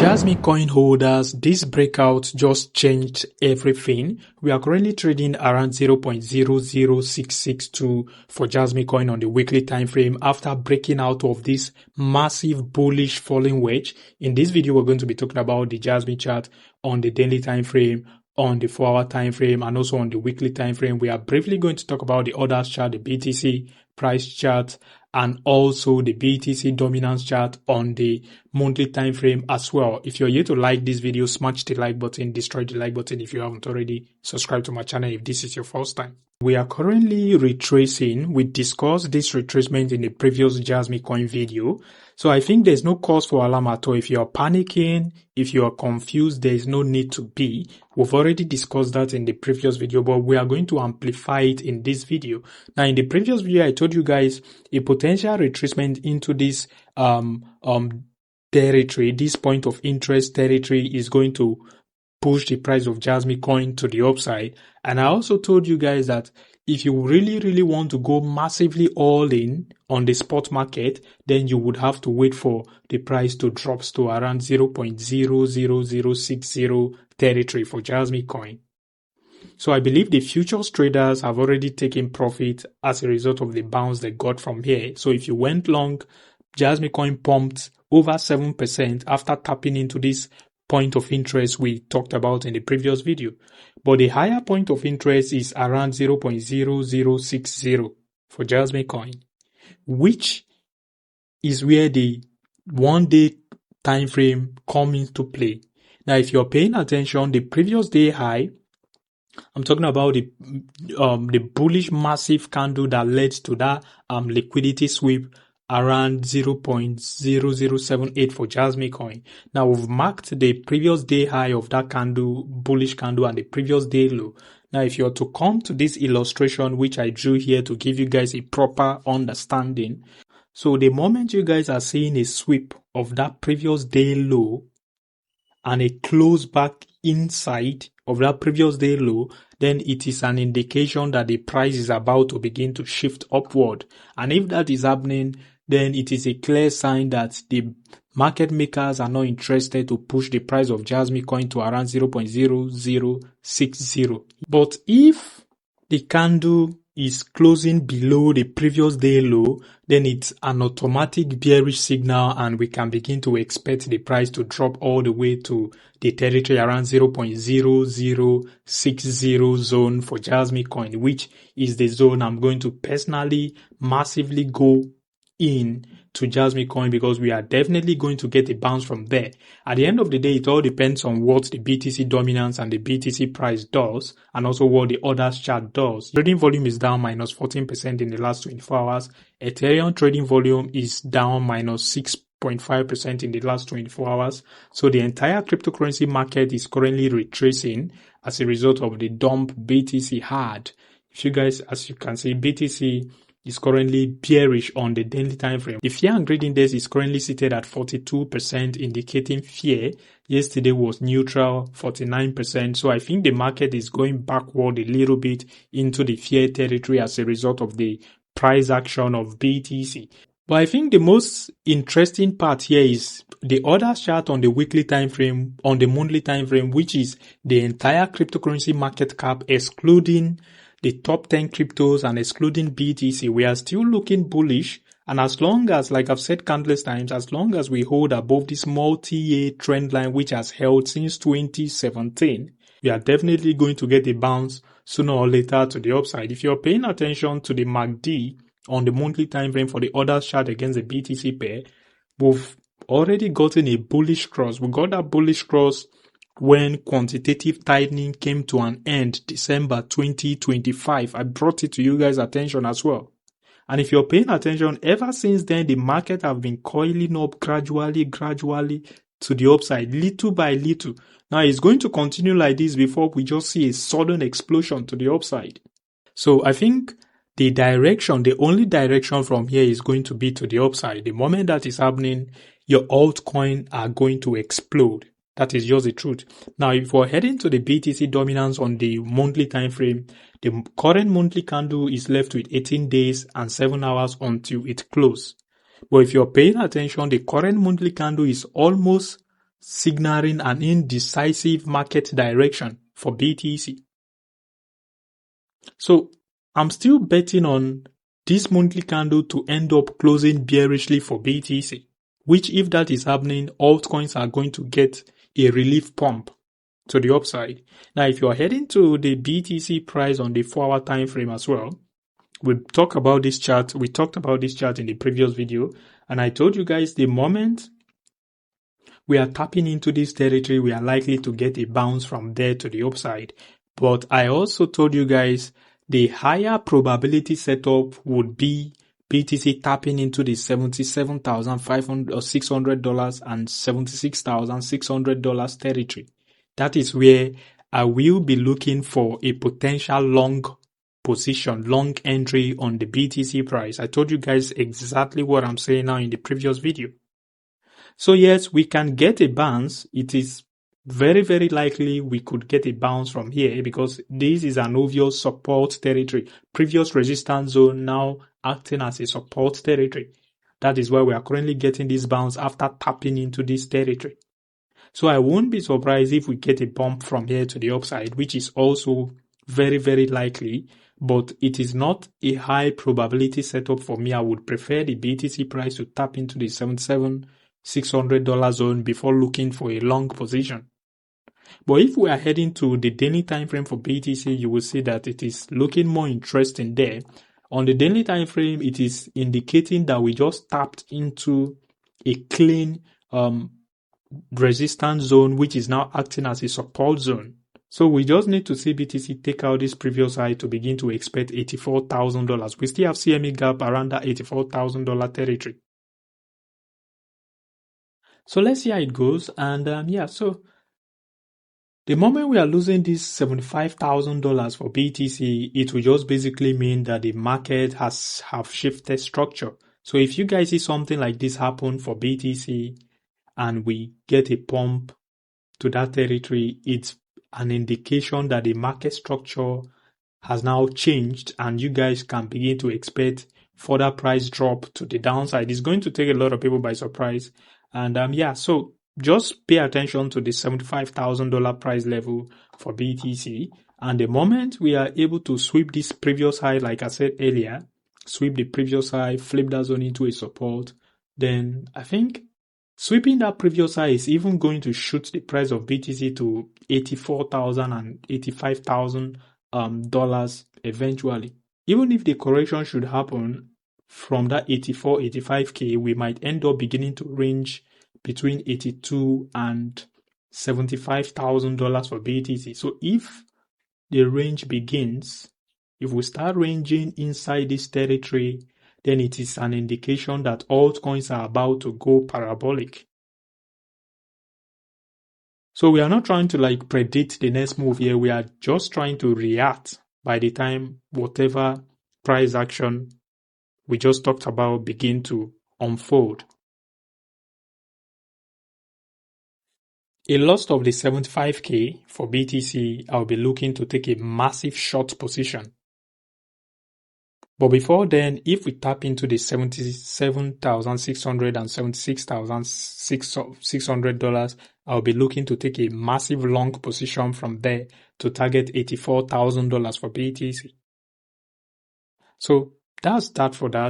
Jasmy Coin holders, this breakout just changed everything. We are currently trading around 0.00662 for Jasmy Coin on the weekly time frame after breaking out of this massive bullish falling wedge. In this video, we're going to be talking about the Jasmy chart on the daily time frame, on the 4-hour time frame, and also on the weekly time frame. We are briefly going to talk about the others chart, the BTC price chart, and also the BTC dominance chart on the monthly time frame as well. If you're here to like this video, smash the like button, destroy the like button if you haven't already. Subscribe to my channel if this is your first time. We are currently retracing. We discussed this retracement in the previous Jasmy Coin video. So I think there's no cause for alarm at all. If you're panicking, if you are confused, there is no need to be. We've already discussed that in the previous video, but we are going to amplify it in this video. Now, in the previous video, I told you guys a potential retracement into this territory, this point of interest territory is going to push the price of Jasmy Coin to the upside. And I also told you guys that if you really want to go massively all in on the spot market, then you would have to wait for the price to drop to around 0.00060 territory for Jasmy Coin. So I believe the futures traders have already taken profit as a result of the bounce they got from here. So if you went long, Jasmy Coin pumped over 7% after tapping into this point of interest we talked about in the previous video. But the higher point of interest is around 0.0060 for Jasmy Coin, which is where the 1-day time frame comes into play. Now, if you're paying attention, the previous day high, I'm talking about the bullish massive candle that led to that liquidity sweep around 0.0078 for Jasmy Coin. Now we've marked the previous day high of that candle, bullish candle, and the previous day low. Now if you're to come to this illustration, which I drew here to give you guys a proper understanding. So the moment you guys are seeing a sweep of that previous day low and a close back inside of that previous day low, then it is an indication that the price is about to begin to shift upward. And if that is happening, then it is a clear sign that the market makers are not interested to push the price of Jasmy Coin to around 0.0060. But if the candle is closing below the previous day low, then it's an automatic bearish signal and we can begin to expect the price to drop all the way to the territory around 0.0060 zone for Jasmy Coin, which is the zone I'm going to personally massively go in to Jasmy Coin because we are definitely going to get a bounce from there. At the end of the day, it all depends on what the BTC dominance and the BTC price does and also what the others chart does. Trading volume is down minus 14% in the last 24 hours. Ethereum trading volume is down minus 6.5% in the last 24 hours. So the entire cryptocurrency market is currently retracing as a result of the dump BTC had. If you guys, as you can see, BTC is currently bearish on the daily time frame. The fear and greed index is currently seated at 42%, indicating fear. Yesterday was neutral, 49%. So I think the market is going backward a little bit into the fear territory as a result of the price action of BTC. But I think the most interesting part here is the other chart on the weekly time frame, on the monthly time frame, which is the entire cryptocurrency market cap excluding the top 10 cryptos and excluding BTC. We are still looking bullish. And as long as, like I've said countless times, as long as we hold above this multi-year trend line, which has held since 2017, we are definitely going to get a bounce sooner or later to the upside. If you're paying attention to the MACD on the monthly time frame for the other chart against the BTC pair, we've already gotten a bullish cross. We got that bullish cross when quantitative tightening came to an end December 2025. I brought it to you guys' attention as well. And if you're paying attention, ever since then, the market have been coiling up gradually to the upside, little by little. Now, it's going to continue like this before we just see a sudden explosion to the upside. So I think the only direction from here is going to be to the upside. The moment that is happening, your altcoin are going to explode. That is just the truth. Now, if we're heading to the BTC dominance on the monthly time frame, the current monthly candle is left with 18 days and 7 hours until it closes. But if you're paying attention, the current monthly candle is almost signaling an indecisive market direction for BTC. So I'm still betting on this monthly candle to end up closing bearishly for BTC, which if that is happening, altcoins are going to get a relief pump to the upside. Now, if you're heading to the BTC price on the 4-hour time frame as well, we talked about this chart in the previous video, and I told you guys the moment we are tapping into this territory, we are likely to get a bounce from there to the upside. But I also told you guys the higher probability setup would be BTC tapping into the $77,500 or $600 and $76,600 territory. That is where I will be looking for a potential long position, long entry on the BTC price. I told you guys exactly what I'm saying now in the previous video. So yes, we can get a bounce. It is very, very likely we could get a bounce from here because this is an obvious support territory. Previous resistance zone now acting as a support territory. That is why we are currently getting this bounce after tapping into this territory. So I won't be surprised if we get a bump from here to the upside, which is also very, very likely, but it is not a high probability setup for me. I would prefer the BTC price to tap into the $77,600 zone before looking for a long position. But if we are heading to the daily time frame for BTC, you will see that it is looking more interesting there. On the daily time frame, it is indicating that we just tapped into a clean resistance zone, which is now acting as a support zone. So we just need to see BTC take out this previous high to begin to expect $84,000. We still have CME gap around that $84,000 territory. So let's see how it goes. And so the moment we are losing this $75,000 for BTC, it will just basically mean that the market have shifted structure. So if you guys see something like this happen for BTC and we get a pump to that territory, it's an indication that the market structure has now changed and you guys can begin to expect further price drop to the downside. It's going to take a lot of people by surprise. And so just pay attention to the $75,000 price level for BTC. And the moment we are able to sweep this previous high, like I said earlier, sweep the previous high, flip that zone into a support, then I think sweeping that previous high is even going to shoot the price of BTC to $84,000 and $85,000 eventually. Even if the correction should happen from that 85K, we might end up beginning to range between $82,000 and $75,000 for BTC. So if the range begins, if we start ranging inside this territory, then it is an indication that altcoins are about to go parabolic. So we are not trying to predict the next move here. We are just trying to react by the time whatever price action we just talked about begin to unfold. A loss of the 75K for BTC, I'll be looking to take a massive short position. But before then, if we tap into the $77,600 and $76,600, I'll be looking to take a massive long position from there to target $84,000 for BTC. So that's that for that.